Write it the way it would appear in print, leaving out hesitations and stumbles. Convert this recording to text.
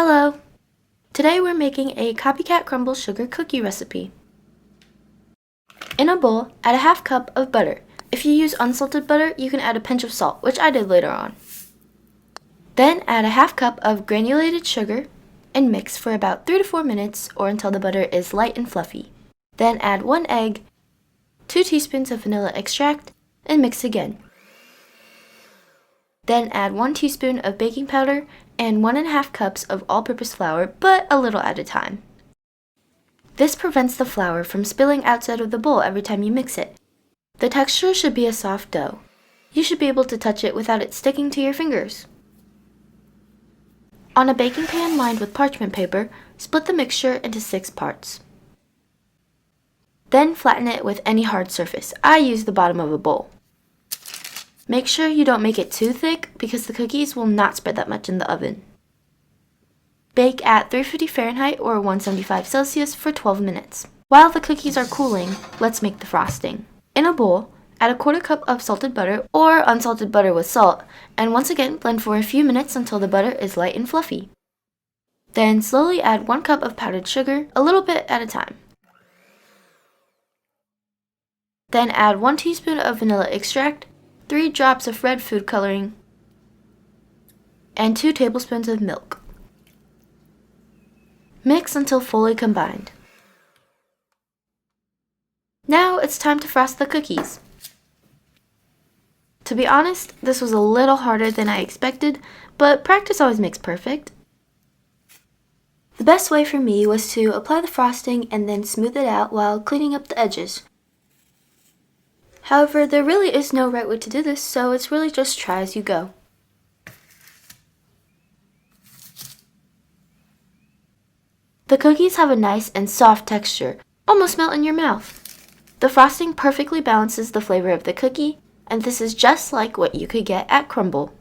Hello! Today we're making a copycat crumble sugar cookie recipe. In a bowl, add a half cup of butter. If you use unsalted butter, you can add a pinch of salt, which I did later on. Then add a half cup of granulated sugar and mix for about 3 to 4 minutes or until the butter is light and fluffy. Then add 1 egg, 2 teaspoons of vanilla extract, and mix again. Then add 1 teaspoon of baking powder and 1½ cups of all-purpose flour, but a little at a time. This prevents the flour from spilling outside of the bowl every time you mix it. The texture should be a soft dough. You should be able to touch it without it sticking to your fingers. On a baking pan lined with parchment paper, split the mixture into 6 parts. Then flatten it with any hard surface. I use the bottom of a bowl. Make sure you don't make it too thick because the cookies will not spread that much in the oven. Bake at 350 Fahrenheit or 175 Celsius for 12 minutes. While the cookies are cooling, let's make the frosting. In a bowl, add a 1/4 cup of salted butter or unsalted butter with salt, and once again blend for a few minutes until the butter is light and fluffy. Then slowly add 1 cup of powdered sugar, a little bit at a time. Then add 1 teaspoon of vanilla extract, 3 drops of red food coloring, and 2 tablespoons of milk. Mix until fully combined. Now it's time to frost the cookies. To be honest, this was a little harder than I expected, but practice always makes perfect. The best way for me was to apply the frosting and then smooth it out while cleaning up the edges. However, there really is no right way to do this, so it's really just try as you go. The cookies have a nice and soft texture, almost melt in your mouth. The frosting perfectly balances the flavor of the cookie, and this is just like what you could get at CRUMBL.